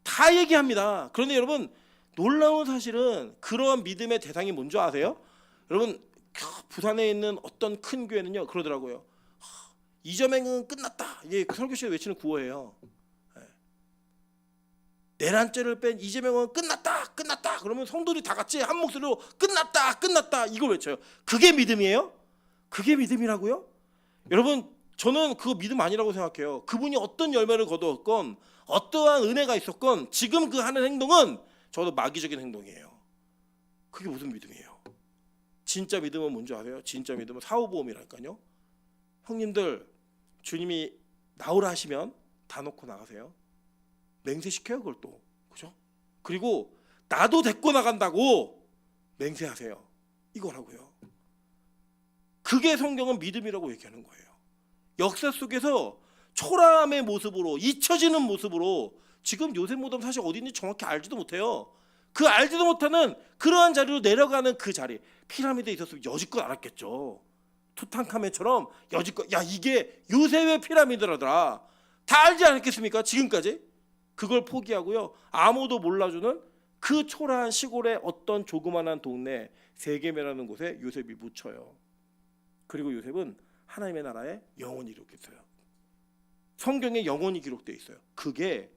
Speaker 1: 다 얘기합니다. 그런데 여러분, 놀라운 사실은 그러한 믿음의 대상이 뭔지 아세요? 여러분, 부산에 있는 어떤 큰 교회는요 그러더라고요. 이재명은 끝났다. 이게 설교실에 외치는 구호예요. 내란죄를 뺀 이재명은 끝났다, 끝났다. 그러면 성도들이 다 같이 한 목소리로 끝났다, 끝났다 이걸 외쳐요. 그게 믿음이에요? 그게 믿음이라고요? 여러분, 저는 그거 믿음 아니라고 생각해요. 그분이 어떤 열매를 거두었건, 어떠한 은혜가 있었건, 지금 그 하는 행동은 저도 마귀적인 행동이에요. 그게 무슨 믿음이에요? 진짜 믿음은 뭔지 아세요? 진짜 믿음은 사후보험이라니까요. 형님들, 주님이 나오라 하시면 다 놓고 나가세요. 맹세시켜요, 그걸 또, 그죠? 그리고 나도 데리고 나간다고 맹세하세요. 이거라고요. 그게 성경은 믿음이라고 얘기하는 거예요. 역사 속에서 초라함의 모습으로, 잊혀지는 모습으로, 지금 요셉 무덤 사실 어디 있는지 정확히 알지도 못해요. 그 알지도 못하는 그러한 자리로 내려가는 그 자리, 피라미드에 있었으면 여지껏 알았겠죠. 투탕카멘처럼 여지껏, 야 이게 요셉의 피라미드라더라, 다 알지 않았겠습니까? 지금까지 그걸 포기하고요, 아무도 몰라주는 그 초라한 시골의 어떤 조그만한 동네 세겜이라는 곳에 요셉이 묻혀요. 그리고 요셉은 하나님의 나라에 영원히 이렇게 있어요. 성경에 영원히 기록되어 있어요. 그게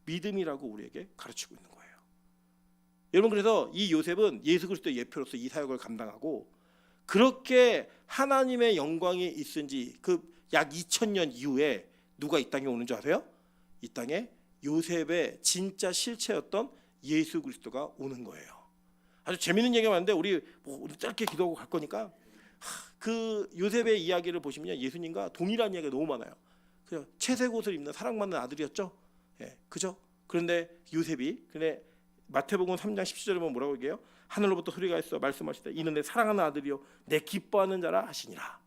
Speaker 1: 믿음이라고 우리에게 가르치고 있는 거예요. 여러분, 그래서 이 요셉은 예수 그리스도의 예표로서 이 사역을 감당하고, 그렇게 하나님의 영광이 있은지 그 약 2000년 이후에 누가 이 땅에 오는 줄 아세요? 이 땅에 요셉의 진짜 실체였던 예수 그리스도가 오는 거예요. 아주 재밌는 얘기가 많은데 우리 오늘 짧게 기도하고 갈 거니까, 그 요셉의 이야기를 보시면 예수님과 동일한 이야기가 너무 많아요. 그냥 채색 옷을 입는 사랑받는 아들이었죠. 예, 그죠? 그런데 요셉이, 근데 마태복음 3장 17절에 보면 뭐라고 얘기해요? 하늘로부터 소리가 있어 말씀하시되 이는 내 사랑하는 아들이요 내 기뻐하는 자라 하시니라.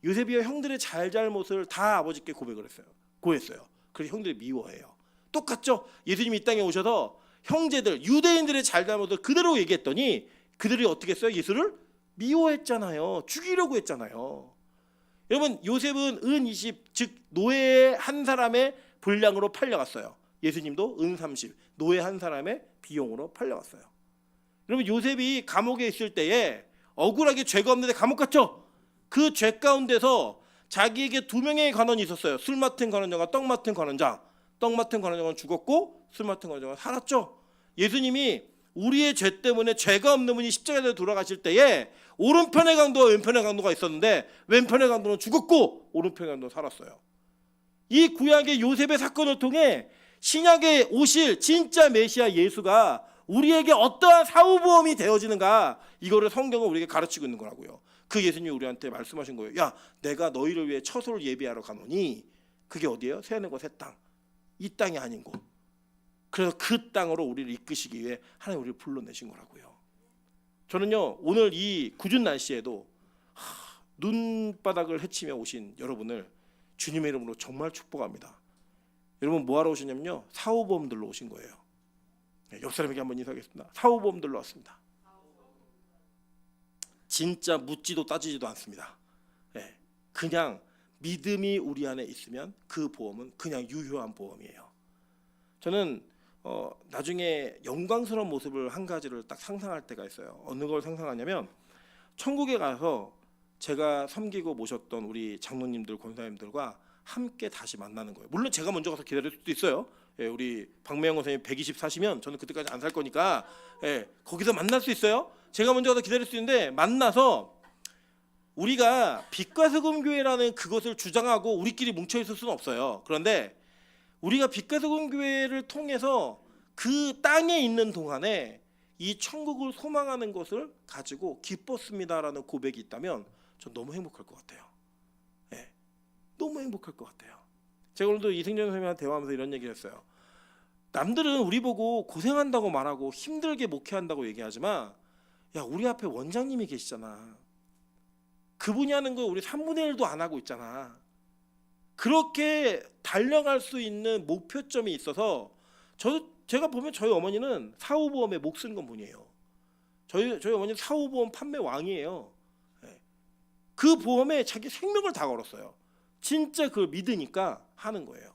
Speaker 1: 요셉이요 형들의 잘잘못을 다 아버지께 고백을 했어요. 고했어요. 그래서 형들이 미워해요. 똑같죠? 예수님이 이 땅에 오셔서 형제들, 유대인들의 잘잘못을 그대로 얘기했더니 그들이 어떻게 했어요? 예수를 미워했잖아요. 죽이려고 했잖아요. 여러분, 요셉은 은 20, 즉 노예의 한 사람의 분량으로 팔려갔어요. 예수님도 은 30, 노예 한 사람의 비용으로 팔려갔어요. 여러분, 요셉이 감옥에 있을 때에 억울하게 죄가 없는데 감옥 갔죠? 그 죄 가운데서 자기에게 두 명의 관원이 있었어요. 술 맡은 관원장과 떡 맡은 관원장. 떡 맡은 관원장은 죽었고 술 맡은 관원장은 살았죠. 예수님이 우리의 죄 때문에 죄가 없는 분이 십자가에 돌아가실 때에 오른편의 강도와 왼편의 강도가 있었는데 왼편의 강도는 죽었고 오른편의 강도는 살았어요. 이 구약의 요셉의 사건을 통해 신약에 오실 진짜 메시아 예수가 우리에게 어떠한 사후보험이 되어지는가, 이거를 성경은 우리에게 가르치고 있는 거라고요. 그 예수님이 우리한테 말씀하신 거예요. 야, 내가 너희를 위해 처소를 예비하러 가노니, 그게 어디예요? 새 하늘과 새 땅, 이 땅이 아닌 곳. 그래서 그 땅으로 우리를 이끄시기 위해 하나님 우리를 불러내신 거라고요. 저는요, 오늘 이 궂은 날씨에도 눈바닥을 헤치며 오신 여러분을 주님의 이름으로 정말 축복합니다. 여러분, 뭐하러 오셨냐면요, 사후보험 들러 오신 거예요. 옆 사람에게 한번 인사하겠습니다. 사후보험 들러 왔습니다. 진짜 묻지도 따지지도 않습니다. 그냥 믿음이 우리 안에 있으면 그 보험은 그냥 유효한 보험이에요. 저는 나중에 영광스러운 모습을 한 가지를 딱 상상할 때가 있어요. 어느 걸 상상하냐면, 천국에 가서 제가 섬기고 모셨던 우리 장로님들, 권사님들과 함께 다시 만나는 거예요. 물론 제가 먼저 가서 기다릴 수도 있어요. 우리 박매영 선생님 120 사시면 저는 그때까지 안 살 거니까 거기서 만날 수 있어요. 제가 먼저 가서 기다릴 수 있는데, 만나서 우리가 빛과 소금 교회라는 그것을 주장하고 우리끼리 뭉쳐 있을 수는 없어요. 그런데 우리가 빛과 소금 교회를 통해서 그 땅에 있는 동안에 이 천국을 소망하는 것을 가지고 기뻤습니다라는 고백이 있다면 전 너무 행복할 것 같아요. 예, 너무 행복할 것 같아요. 제가 오늘도 이승전 선생님과 대화하면서 이런 얘기를 했어요. 남들은 우리 보고 고생한다고 말하고 힘들게 목회한다고 얘기하지만 야, 우리 앞에 원장님이 계시잖아. 그분이 하는 거 우리 3분의 1도 안 하고 있잖아. 그렇게 달려갈 수 있는 목표점이 있어서 제가 보면 저희 어머니는 사후보험에 목 쓰는 건 분이에요. 저희 어머니는 사후보험 판매 왕이에요. 예. 그 보험에 자기 생명을 다 걸었어요. 진짜 그걸 믿으니까 하는 거예요.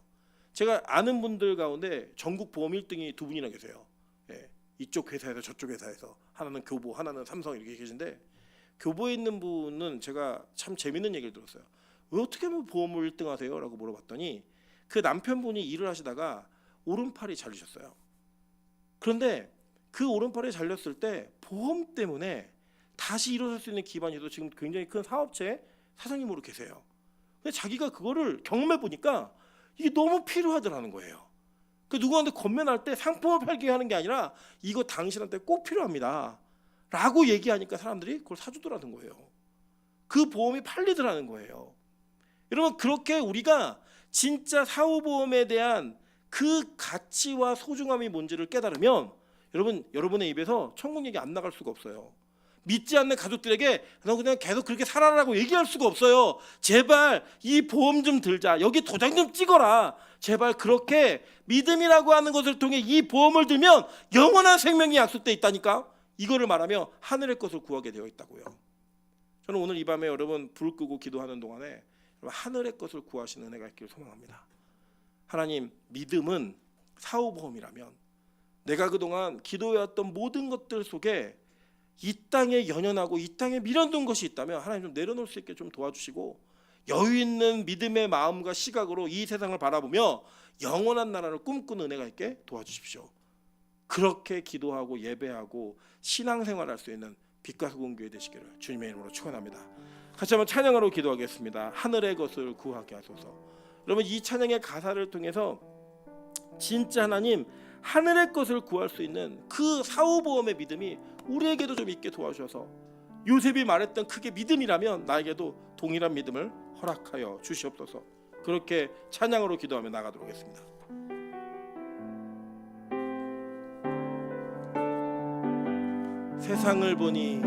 Speaker 1: 제가 아는 분들 가운데 전국 보험 1등이 두 분이나 계세요. 예. 이쪽 회사에서 저쪽 회사에서 하나는 교보, 하나는 삼성 이렇게 계신데 교보에 있는 분은 제가 참 재밌는 얘기를 들었어요. 왜 어떻게 뭐 보험을 1등 하세요? 라고 물어봤더니 그 남편분이 일을 하시다가 오른팔이 잘리셨어요. 그런데 그 오른팔이 잘렸을 때 보험 때문에 다시 일어설 수 있는 기반이 지금 굉장히 큰 사업체 사장님으로 계세요. 근데 자기가 그거를 경험해 보니까 이게 너무 필요하더라는 거예요. 그 누구한테 건면할 때 상품을 팔게 하는 게 아니라 이거 당신한테 꼭 필요합니다 라고 얘기하니까 사람들이 그걸 사주더라는 거예요. 그 보험이 팔리더라는 거예요. 여러분, 그렇게 우리가 진짜 사후보험에 대한 그 가치와 소중함이 뭔지를 깨달으면 여러분의 입에서 천국 얘기 안 나갈 수가 없어요. 믿지 않는 가족들에게 너 그냥 계속 그렇게 살아라고 얘기할 수가 없어요. 제발 이 보험 좀 들자. 여기 도장 좀 찍어라. 제발 그렇게 믿음이라고 하는 것을 통해 이 보험을 들면 영원한 생명이 약속돼 있다니까. 이거를 말하며 하늘의 것을 구하게 되어 있다고요. 저는 오늘 이 밤에 여러분 불 끄고 기도하는 동안에 하늘의 것을 구하시는 은혜가 있기를 소망합니다. 하나님, 믿음은 사후보험이라면 내가 그동안 기도해왔던 모든 것들 속에 이 땅에 연연하고 이 땅에 미련둔 것이 있다면 하나님 좀 내려놓을 수 있게 좀 도와주시고 여유 있는 믿음의 마음과 시각으로 이 세상을 바라보며 영원한 나라를 꿈꾸는 은혜가 있게 도와주십시오. 그렇게 기도하고 예배하고 신앙생활할 수 있는 빛과 소금 교회 되시기를 주님의 이름으로 축원합니다. 같이 한번 찬양으로 기도하겠습니다. 하늘의 것을 구하게 하소서. 여러분, 이 찬양의 가사를 통해서 진짜 하나님 하늘의 것을 구할 수 있는 그 사후보험의 믿음이 우리에게도 좀 있게 도와주셔서 요셉이 말했던 그게 믿음이라면 나에게도 동일한 믿음을 허락하여 주시옵소서. 그렇게 찬양으로 기도하며 나가도록 하겠습니다. 세상을 보니